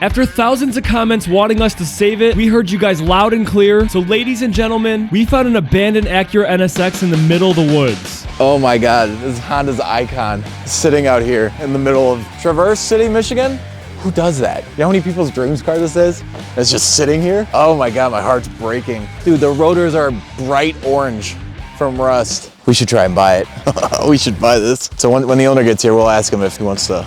After thousands of comments wanting us to save it, we heard you guys loud and clear. So ladies and gentlemen, we found an abandoned Acura NSX in the middle of the woods. Oh my God, this is Honda's icon sitting out here in the middle of Traverse City, Michigan. Who does that? You know how many people's dreams car this is? It's just sitting here. Oh my God, my heart's breaking. Dude, the rotors are bright orange from rust. We should try and buy it. We should buy this. So when the owner gets here, we'll ask him if he wants to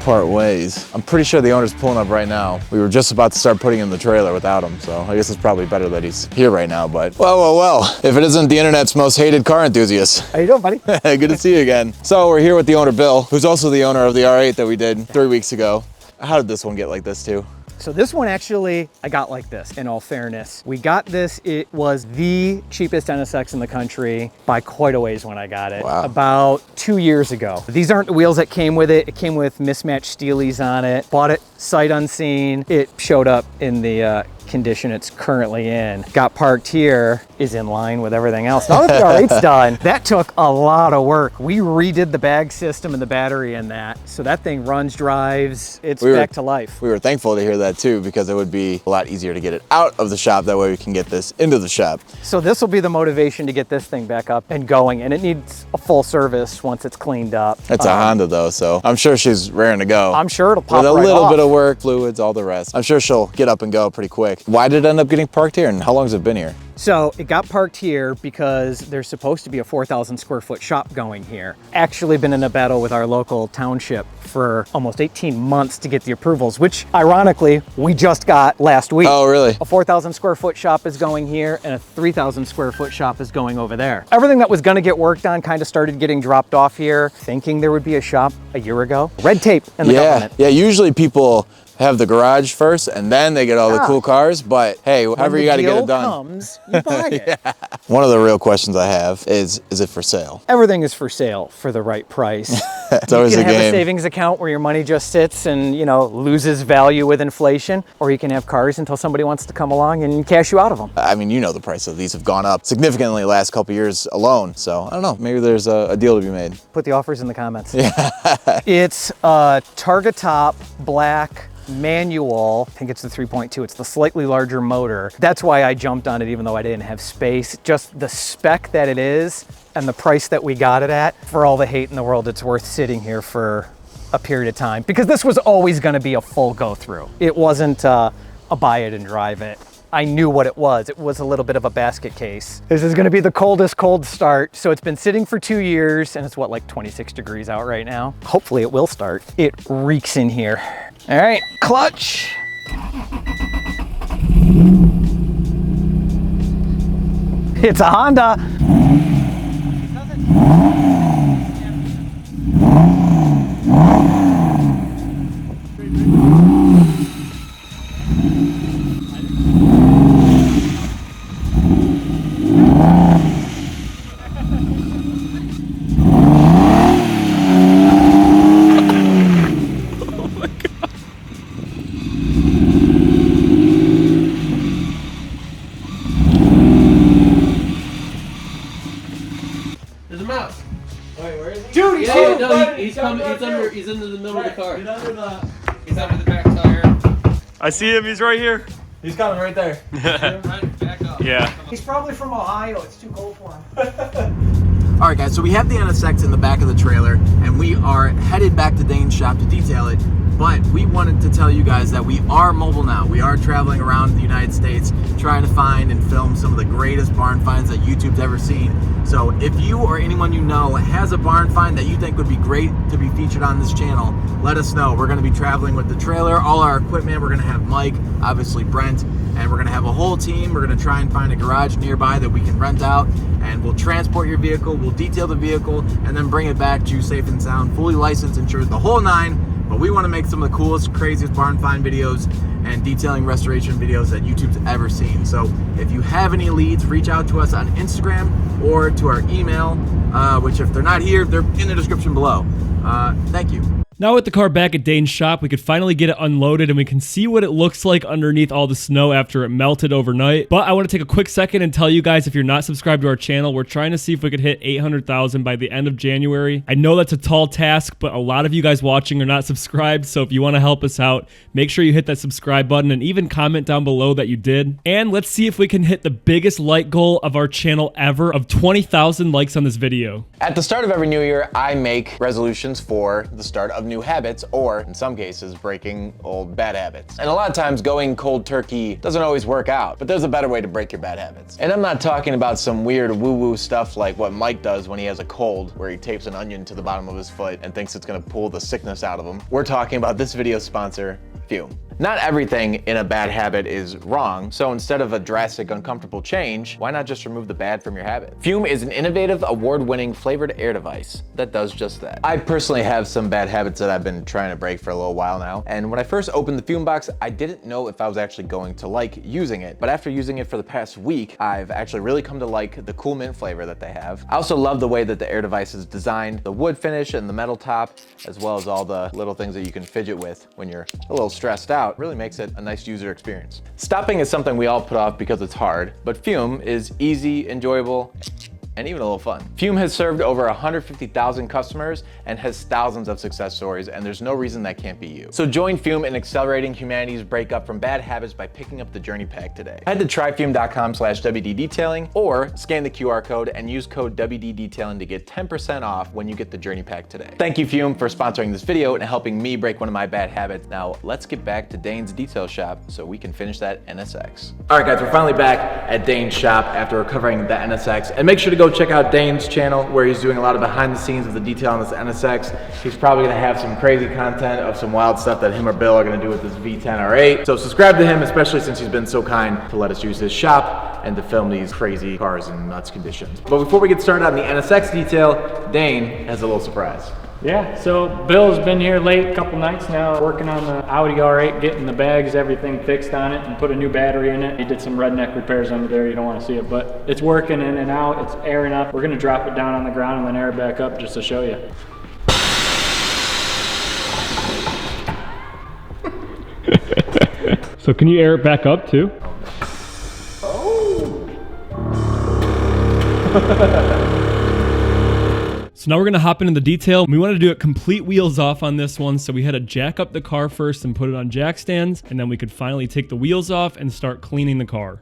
part ways. I'm pretty sure the owner's pulling up right now. We were just about to start putting him in the trailer without him, so I guess it's probably better that he's here right now, but well, if it isn't the internet's most hated car enthusiast. How you doing, buddy? Good to see you again. So we're here with the owner, Bill, who's also the owner of the R8 that we did 3 weeks ago. How did this one get like this too? So this one actually, I got like this, in all fairness. We got this, it was the cheapest NSX in the country by quite a ways when I got it. Wow. About 2 years ago. These aren't the wheels that came with it. It came with mismatched steelies on it. Bought it sight unseen. It showed up in the condition it's currently in. Got parked here, is in line with everything else. Now that the R8's done, that took a lot of work. We redid the bag system and the battery in that. So that thing runs, drives, it's back to life. We were thankful to hear that too, because it would be a lot easier to get it out of the shop. That way we can get this into the shop. So this will be the motivation to get this thing back up and going, and it needs a full service once it's cleaned up. It's a Honda though, so I'm sure she's raring to go. I'm sure it'll pop with a right little off. bit of work, fluids, all the rest. I'm sure she'll get up and go pretty quick. Why did it end up getting parked here, and how long has it been here? So it got parked here because there's supposed to be a 4,000 square foot shop going here. Actually been in a battle with our local township for almost 18 months to get the approvals, which ironically, we just got last week. Oh, really? A 4,000 square foot shop is going here and a 3,000 square foot shop is going over there. Everything that was gonna get worked on kind of started getting dropped off here, thinking there would be a shop a year ago. Red tape in the government. Yeah, usually people have the garage first and then they get all the cool cars, but hey, however you got to get it done. Comes, you buy it. Yeah. One of the real questions I have is it for sale? Everything is for sale for the right price. It's always you a can have game. a savings account where your money just sits and, you know, loses value with inflation, or you can have cars until somebody wants to come along and cash you out of them. I mean, you know, the price of these have gone up significantly the last couple of years alone, so I don't know, maybe there's a deal to be made. Put the offers in the comments. Yeah. It's a Targa top, black, manual. I think it's the 3.2. It's the slightly larger motor. That's why I jumped on it even though I didn't have space. Just the spec that it is and the price that we got it at, for all the hate in the world, it's worth sitting here for a period of time, because this was always going to be a full go through. It wasn't a buy it and drive it. I knew what it was. It was a little bit of a basket case. This is gonna be the coldest cold start. So it's been sitting for 2 years and it's what, like 26 degrees out right now? Hopefully it will start. It reeks in here. All right, clutch. It's a Honda. Dude, he's here. No, he's under the middle of the car. He's under the back tire. I see him, he's right here. He's coming right there. Back up. Yeah. He's probably from Ohio. It's too cold for him. All right, guys, so we have the NSX in the back of the trailer, and we are headed back to Dane's shop to detail it. But we wanted to tell you guys that we are mobile now. We are traveling around the United States trying to find and film some of the greatest barn finds that YouTube's ever seen. So if you or anyone you know has a barn find that you think would be great to be featured on this channel, let us know. We're going to be traveling with the trailer, all our equipment. We're going to have Mike, obviously Brent, and we're going to have a whole team. We're going to try and find a garage nearby that we can rent out, and we'll transport your vehicle, we'll detail the vehicle, and then bring it back to you safe and sound, fully licensed, insured, the whole nine. But we want to make some of the coolest, craziest barn find videos and detailing restoration videos that YouTube's ever seen. So if you have any leads, reach out to us on Instagram or to our email, which if they're not here, they're in the description below. Thank you. Now with the car back at Dane's shop, we could finally get it unloaded and we can see what it looks like underneath all the snow after it melted overnight. But I want to take a quick second and tell you guys, if you're not subscribed to our channel, we're trying to see if we could hit 800,000 by the end of January. I know that's a tall task, but a lot of you guys watching are not subscribed, so if you want to help us out, make sure you hit that subscribe button and even comment down below that you did. And let's see if we can hit the biggest like goal of our channel ever of 20,000 likes on this video. At the start of every new year, I make resolutions for the start of new habits, or in some cases, breaking old bad habits. And a lot of times going cold turkey doesn't always work out, but there's a better way to break your bad habits. And I'm not talking about some weird woo-woo stuff like what Mike does when he has a cold, where he tapes an onion to the bottom of his foot and thinks it's gonna pull the sickness out of him. We're talking about this video's sponsor, Fume. Not everything in a bad habit is wrong, so instead of a drastic, uncomfortable change, why not just remove the bad from your habit? Fume is an innovative, award-winning flavored air device that does just that. I personally have some bad habits that I've been trying to break for a little while now, and when I first opened the Fume box, I didn't know if I was actually going to like using it, but after using it for the past week, I've actually really come to like the cool mint flavor that they have. I also love the way that the air device is designed, the wood finish and the metal top, as well as all the little things that you can fidget with when you're a little stressed out, really makes it a nice user experience. Stopping is something we all put off because it's hard, but Fume is easy, enjoyable, and even a little fun. Fume has served over 150,000 customers and has thousands of success stories, and there's no reason that can't be you. So join Fume in accelerating humanity's breakup from bad habits by picking up the Journey Pack today. Head to tryfume.com/WD Detailing or scan the QR code and use code WD Detailing to get 10% off when you get the Journey Pack today. Thank you, Fume, for sponsoring this video and helping me break one of my bad habits. Now let's get back to Dane's detail shop so we can finish that NSX. All right, guys, we're finally back at Dane's shop after recovering the NSX, and make sure to go check out Dane's channel where he's doing a lot of behind the scenes of the detail on this NSX. He's probably gonna have some crazy content of some wild stuff that him or Bill are gonna do with this V10 R8. So subscribe to him, especially since he's been so kind to let us use his shop and to film these crazy cars in nuts conditions. But before we get started on the NSX detail, Dane has a little surprise. Yeah, so Bill's been here late a couple nights now working on the Audi R8, getting the bags, everything fixed on it, and put a new battery in it. He did some redneck repairs under there, you don't want to see it, but it's working in and out, it's airing up. We're going to drop it down on the ground and then air it back up just to show you. So can you air it back up too? Oh! So now we're gonna hop into the detail. We wanted to do it complete wheels off on this one, so we had to jack up the car first and put it on jack stands, and then we could finally take the wheels off and start cleaning the car.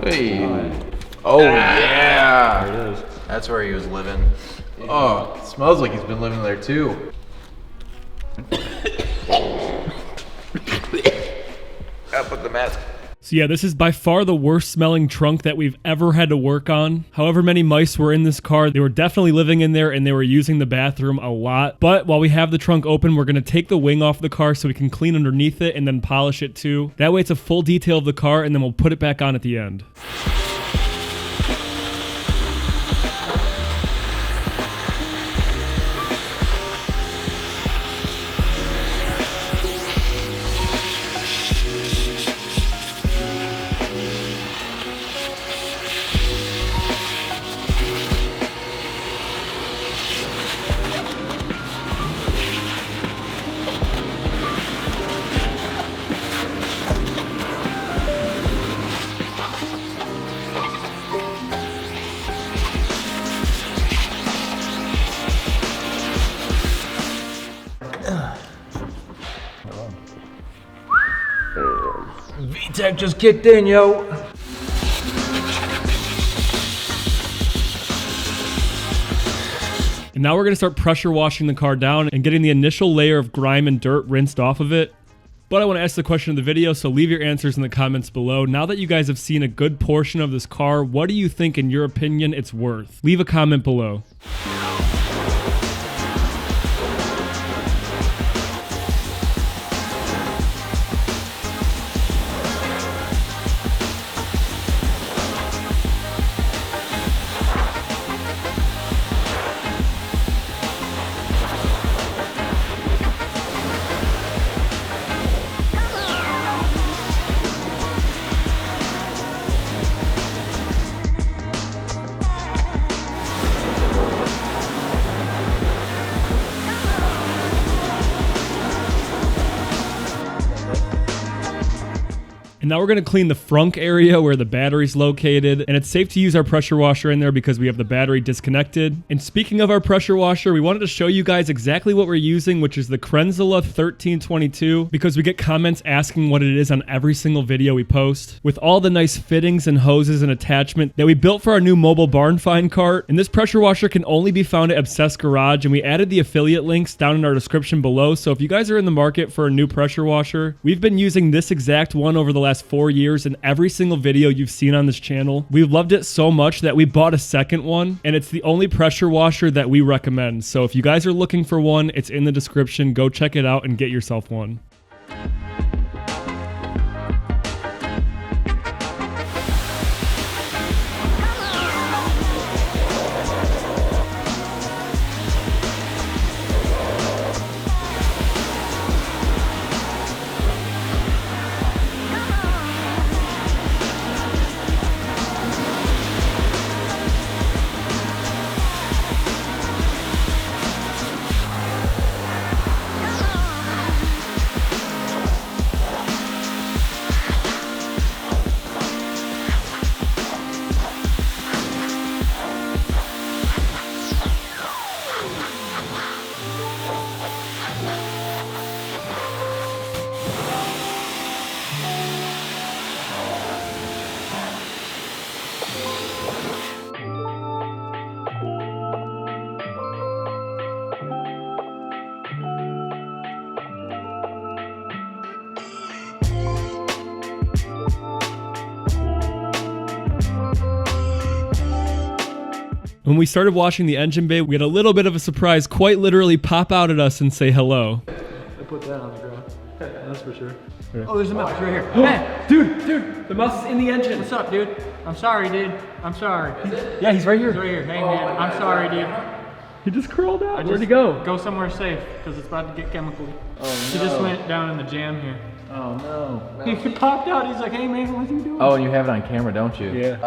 Hey. Oh yeah. There it is. That's where he was living. Oh, it smells like he's been living there too. I put the mask. So yeah, this is by far the worst smelling trunk that we've ever had to work on. However many mice were in this car, they were definitely living in there and they were using the bathroom a lot. But while we have the trunk open, we're gonna take the wing off the car so we can clean underneath it and then polish it too. That way it's a full detail of the car and then we'll put it back on at the end. VTEC just kicked in, yo. And now we're gonna start pressure washing the car down and getting the initial layer of grime and dirt rinsed off of it. But I want to ask the question of the video, so leave your answers in the comments below. Now that you guys have seen a good portion of this car, what do you think, in your opinion, it's worth? Leave a comment below. And now we're going to clean the frunk area where the battery's located, and it's safe to use our pressure washer in there because we have the battery disconnected. And speaking of our pressure washer, we wanted to show you guys exactly what we're using, which is the Krenzela 1322, because we get comments asking what it is on every single video we post, with all the nice fittings and hoses and attachment that we built for our new mobile barn find cart. And this pressure washer can only be found at Obsessed Garage, and we added the affiliate links down in our description below. So if you guys are in the market for a new pressure washer, we've been using this exact one over the last 4 years in every single video you've seen on this channel. We loved it so much that we bought a second one, and it's the only pressure washer that we recommend. So if you guys are looking for one, it's in the description. Go check it out and get yourself one. When we started washing the engine bay, we had a little bit of a surprise quite literally pop out at us and say hello. I put that on the ground. That's for sure. Oh, there's a mouse right here. Hey, dude, the mouse is in the engine. What's up, dude? I'm sorry, dude. I'm sorry. Yeah, he's right here. He's right here. Hey, man. I'm sorry, dude. He just crawled out. Where'd he go? Go somewhere safe, because it's about to get chemical. Oh, no. He just went down in the jam here. Oh no. He popped out. He's like, hey, man, what are you doing? Oh, and you have it on camera, don't you? Yeah.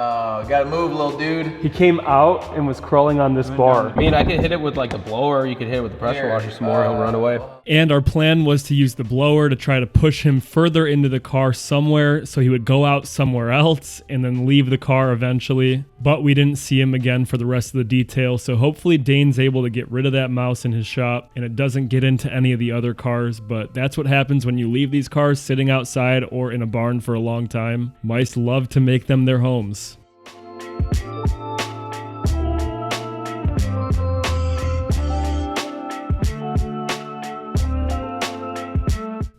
Gotta move, little dude. He came out and was crawling on this bar. I mean, I could hit it with like the blower, you could hit it with the pressure washer some more, he'll run away. And our plan was to use the blower to try to push him further into the car somewhere so he would go out somewhere else and then leave the car eventually. But we didn't see him again for the rest of the details. So hopefully Dane's able to get rid of that mouse in his shop and it doesn't get into any of the other cars. But that's what happens when you leave these cars sitting outside or in a barn for a long time. Mice love to make them their homes.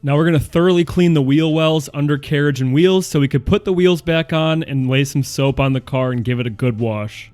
Now we're going to thoroughly clean the wheel wells, undercarriage, and wheels so we could put the wheels back on and lay some soap on the car and give it a good wash.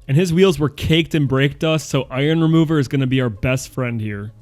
And his wheels were caked in brake dust, so iron remover is going to be our best friend here.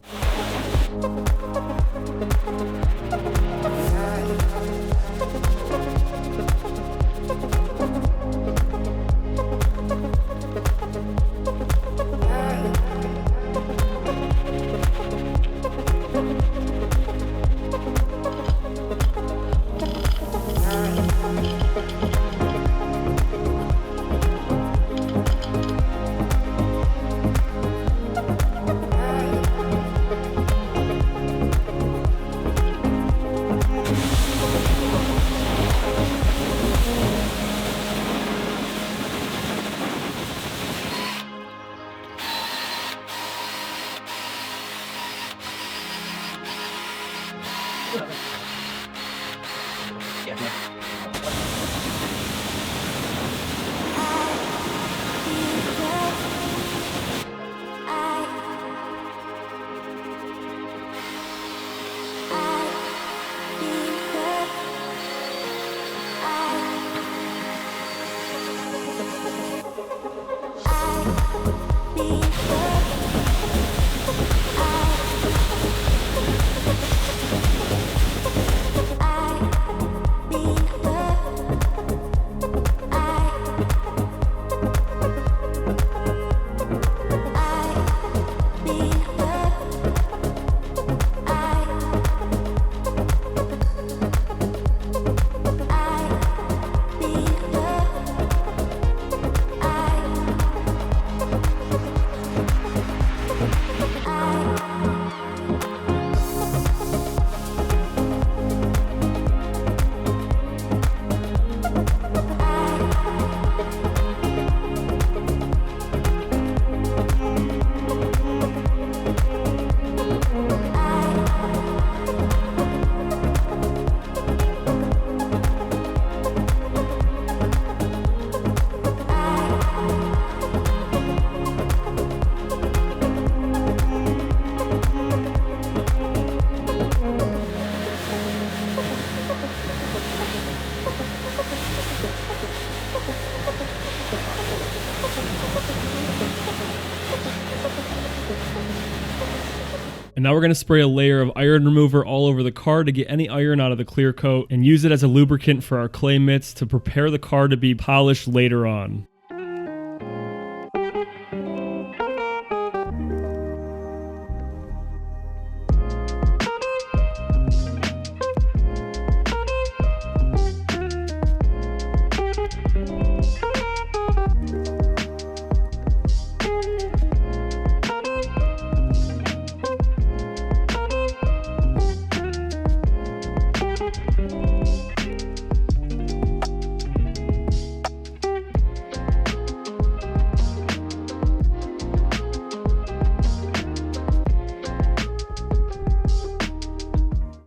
And now we're going to spray a layer of iron remover all over the car to get any iron out of the clear coat and use it as a lubricant for our clay mitts to prepare the car to be polished later on.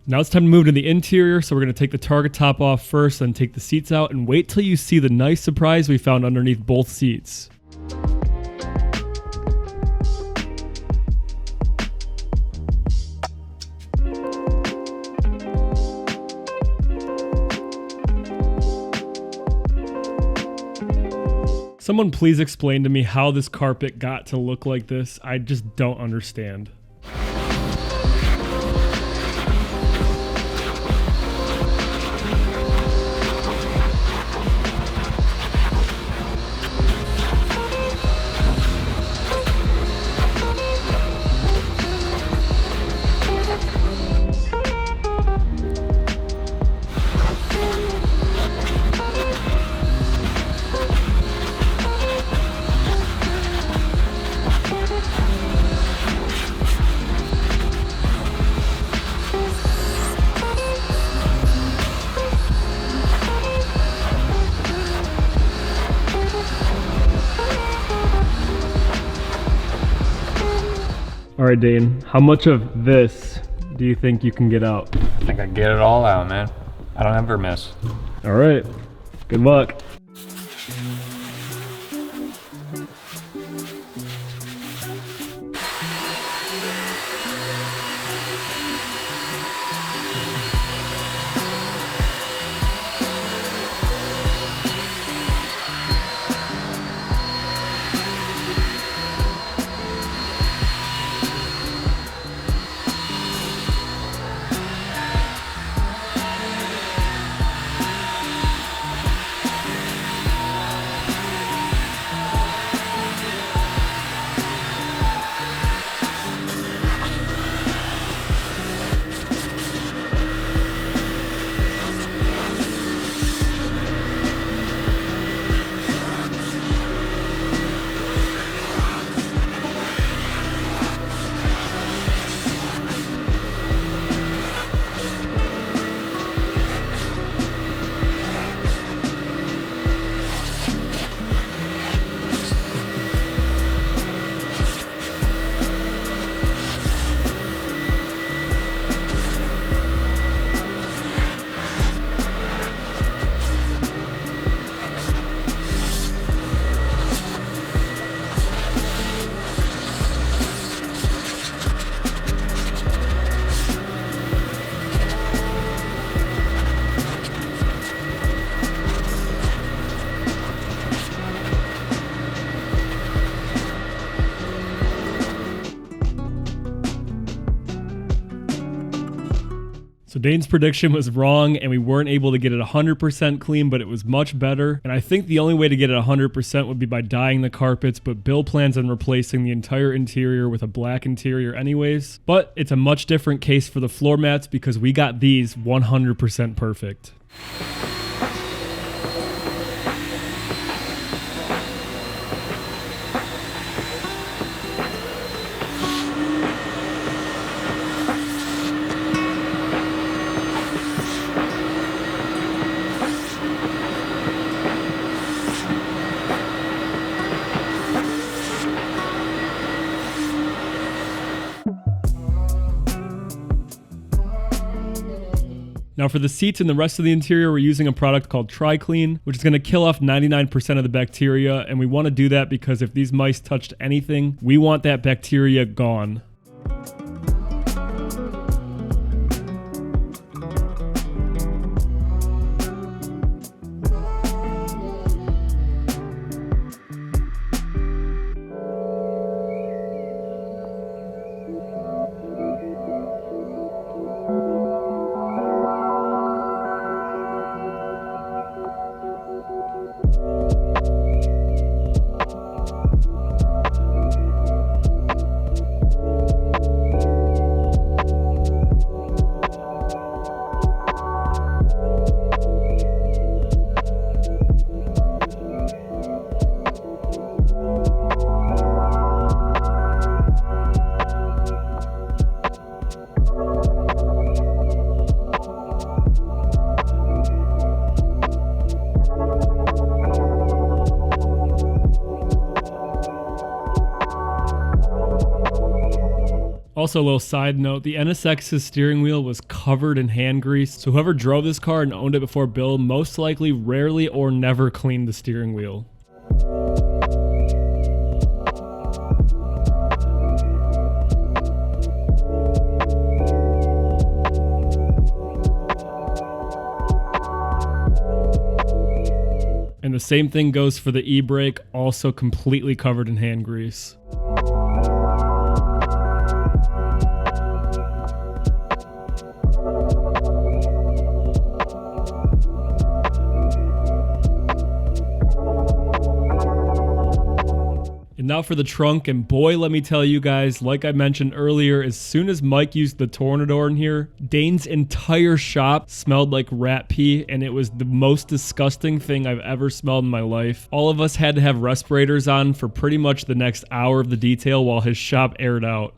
Now it's time to move to the interior, so we're going to take the target top off first, then take the seats out, and wait till you see the nice surprise we found underneath both seats. Someone please explain to me how this carpet got to look like this. I just don't understand. All right, Dane, how much of this do you think you can get out? I think I get it all out, man. I don't ever miss. All right, good luck. So Dane's prediction was wrong and we weren't able to get it 100% clean, but it was much better. And I think the only way to get it 100% would be by dyeing the carpets, but Bill plans on replacing the entire interior with a black interior anyways. But it's a much different case for the floor mats because we got these 100% perfect. Now for the seats and the rest of the interior, we're using a product called Tri-Clean, which is going to kill off 99% of the bacteria. And we want to do that because if these mice touched anything, we want that bacteria gone. Also, a little side note, the NSX's steering wheel was covered in hand grease, so whoever drove this car and owned it before build most likely rarely or never cleaned the steering wheel. And the same thing goes for the e-brake, also completely covered in hand grease. And now for the trunk, and boy, let me tell you guys, like I mentioned earlier, as soon as Mike used the Tornador in here, Dane's entire shop smelled like rat pee, and it was the most disgusting thing I've ever smelled in my life. All of us had to have respirators on for pretty much the next hour of the detail while his shop aired out.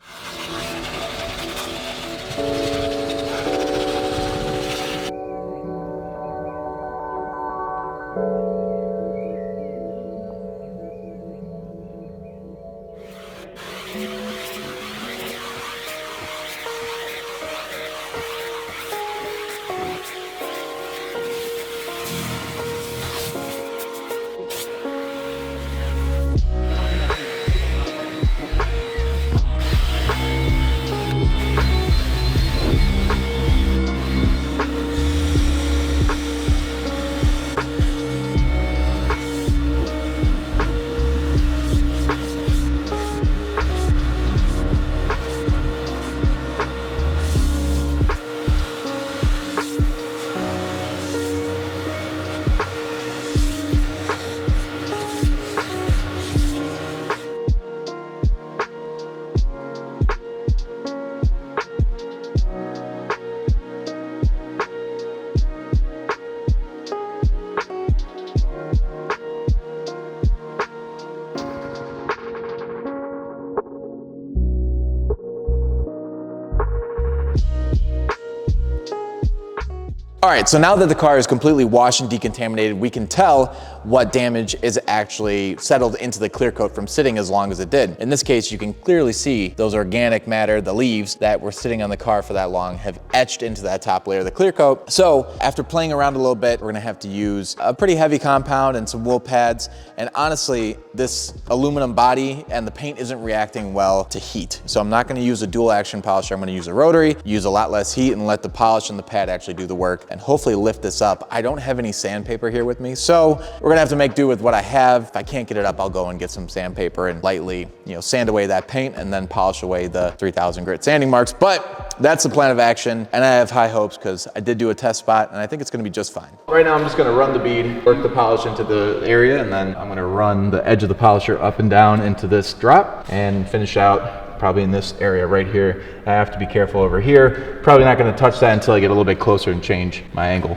All right, so now that the car is completely washed and decontaminated, we can tell what damage is actually settled into the clear coat from sitting as long as it did. In this case, you can clearly see those organic matter, the leaves that were sitting on the car for that long have etched into that top layer of the clear coat. So after playing around a little bit, we're gonna have to use a pretty heavy compound and some wool pads. And honestly, this aluminum body and the paint isn't reacting well to heat. So I'm not gonna use a dual action polisher. I'm gonna use a rotary, use a lot less heat, and let the polish and the pad actually do the work and hopefully lift this up. I don't have any sandpaper here with me, so we're gonna have to make do with what I have. If I can't get it up, I'll go and get some sandpaper and lightly, sand away that paint and then polish away the 3000 grit sanding marks. But that's the plan of action, and I have high hopes because I did do a test spot and I think it's gonna be just fine. Right now I'm just gonna run the bead, work the polish into the area, and then I'm gonna run the edge of the polisher up and down into this drop and finish out probably in this area right here. I have to be careful over here. Probably not gonna touch that until I get a little bit closer and change my angle.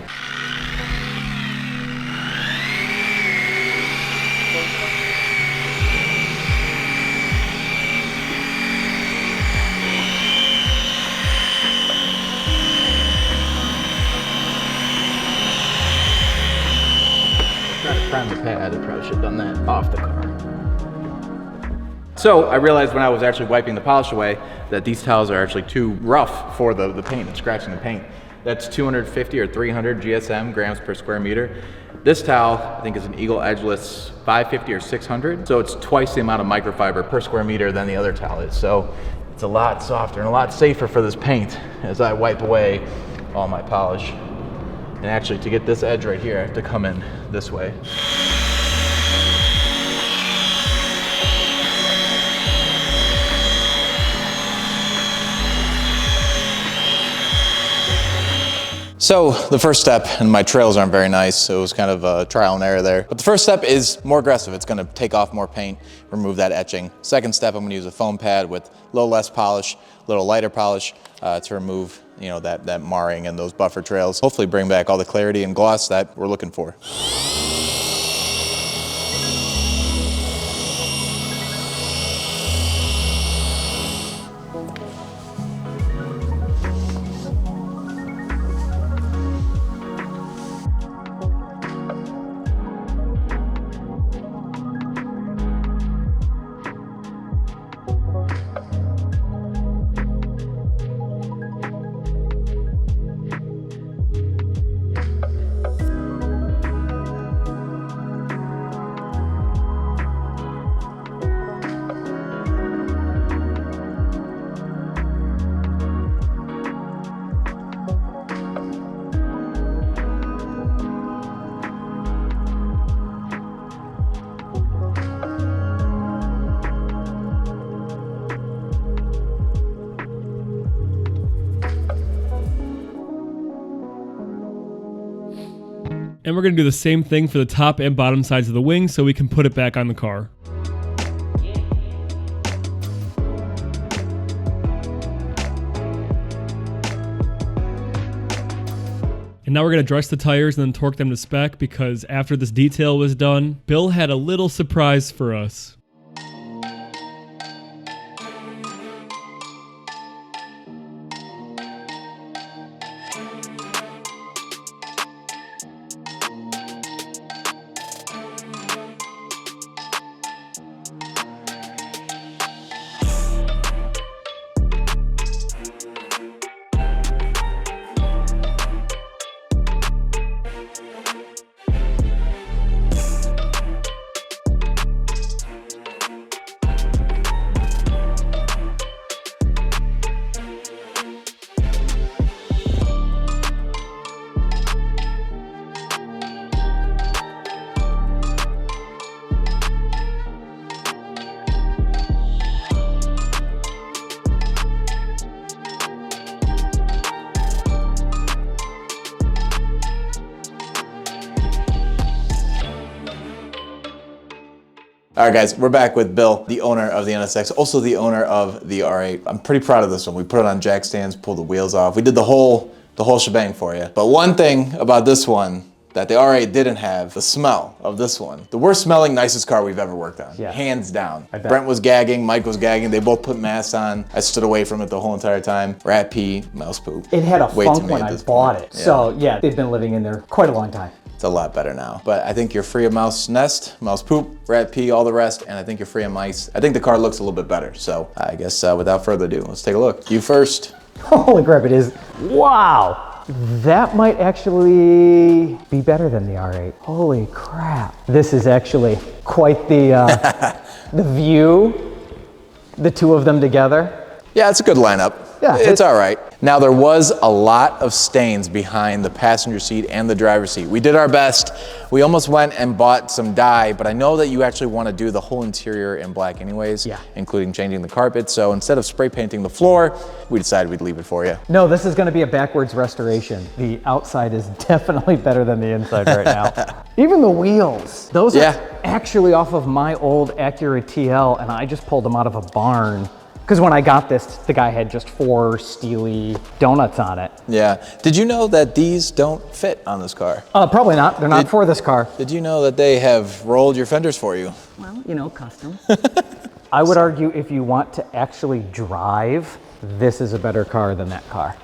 Trying to prime the pad, I probably should have done that off the car. So I realized when I was actually wiping the polish away that these towels are actually too rough for the paint and scratching the paint. That's 250 or 300 GSM, grams per square meter. This towel, I think, is an Eagle Edgeless 550 or 600. So it's twice the amount of microfiber per square meter than the other towel is. So it's a lot softer and a lot safer for this paint as I wipe away all my polish. And actually, to get this edge right here, I have to come in this way. So the first step, and my trails aren't very nice, so it was kind of a trial and error there. But the first step is more aggressive. It's gonna take off more paint, remove that etching. Second step, I'm gonna use a foam pad with a little less polish, a little lighter polish to remove that marring and those buffer trails. Hopefully bring back all the clarity and gloss that we're looking for. And we're gonna do the same thing for the top and bottom sides of the wing so we can put it back on the car. And now we're gonna dress the tires and then torque them to spec, because after this detail was done, Bill had a little surprise for us. All right, guys, we're back with Bill, the owner of the NSX, also the owner of the R8. I'm pretty proud of this one. We put it on jack stands, pulled the wheels off. We did the whole shebang for you. But one thing about this one that the R8 didn't have, the smell of this one. The worst smelling, nicest car we've ever worked on, hands down. Brent was gagging, Mike was gagging. They both put masks on. I stood away from it the whole entire time. Rat pee, mouse poop. It had a funk when I bought it. So yeah, they've been living in there quite a long time. It's a lot better now. But I think you're free of mouse nest, mouse poop, rat pee, all the rest, and I think you're free of mice. I think the car looks a little bit better. So I guess without further ado, let's take a look. You first. Holy crap, it is. Wow. That might actually be better than the R8. Holy crap. This is actually quite the, the view, the two of them together. Yeah, it's a good lineup. Yeah, it's all right. Now, there was a lot of stains behind the passenger seat and the driver's seat. We did our best. We almost went and bought some dye, but I know that you actually want to do the whole interior in black anyways, including changing the carpet. So instead of spray painting the floor, we decided we'd leave it for you. No, this is going to be a backwards restoration. The outside is definitely better than the inside right now. Even the wheels, those are actually off of my old Acura TL, and I just pulled them out of a barn. Because when I got this, the guy had just 4 steely donuts on it. Yeah. Did you know that these don't fit on this car? Probably not. They're not for this car. Did you know that they have rolled your fenders for you? Well, you know, custom. I would argue if you want to actually drive, this is a better car than that car.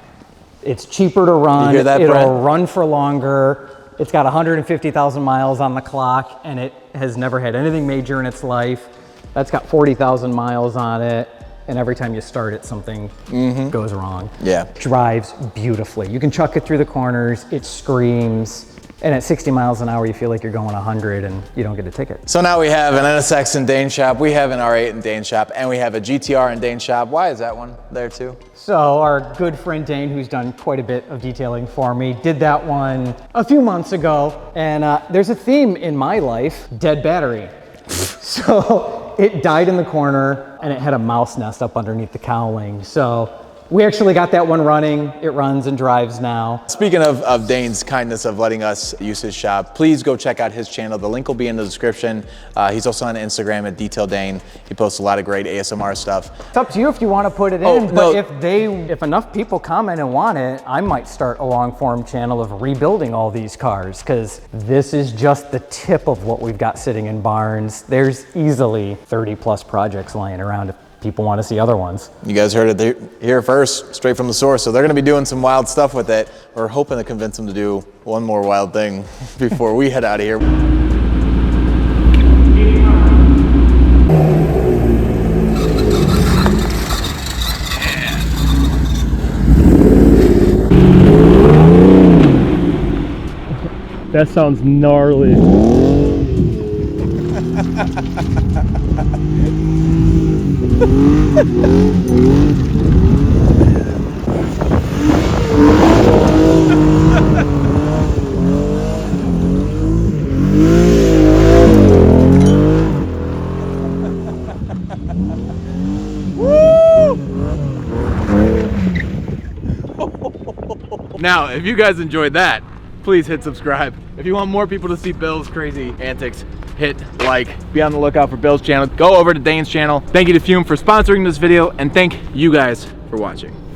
It's cheaper to run. You hear that, It'll Brent? run for longer. It's got 150,000 miles on the clock, and it has never had anything major in its life. That's got 40,000 miles on it. And every time you start it, something goes wrong. Yeah. Drives beautifully. You can chuck it through the corners, it screams, and at 60 miles an hour, you feel like you're going 100 and you don't get a ticket. So now we have an NSX in Dane shop, we have an R8 in Dane shop, and we have a GTR in Dane shop. Why is that one there too? So our good friend Dane, who's done quite a bit of detailing for me, did that one a few months ago. And there's a theme in my life, dead battery. So it died in the corner and it had a mouse nest up underneath the cowling. So we actually got that one running. It runs and drives now. Speaking of Dane's kindness of letting us use his shop, please go check out his channel. The link will be in the description. He's also on Instagram at Detail Dane. He posts a lot of great ASMR stuff. It's up to you if you want to put it in, but if enough people comment and want it, I might start a long form channel of rebuilding all these cars, because this is just the tip of what we've got sitting in barns. There's easily 30 plus projects lying around if people want to see other ones. You guys heard it here first, straight from the source. So they're going to be doing some wild stuff with it. We're hoping to convince them to do one more wild thing before we head out of here. That sounds gnarly. Now, if you guys enjoyed that, please hit subscribe. If you want more people to see Bill's crazy antics, hit like. Be on the lookout for Bill's channel. Go over to Dane's channel. Thank you to Fume for sponsoring this video, and thank you guys for watching.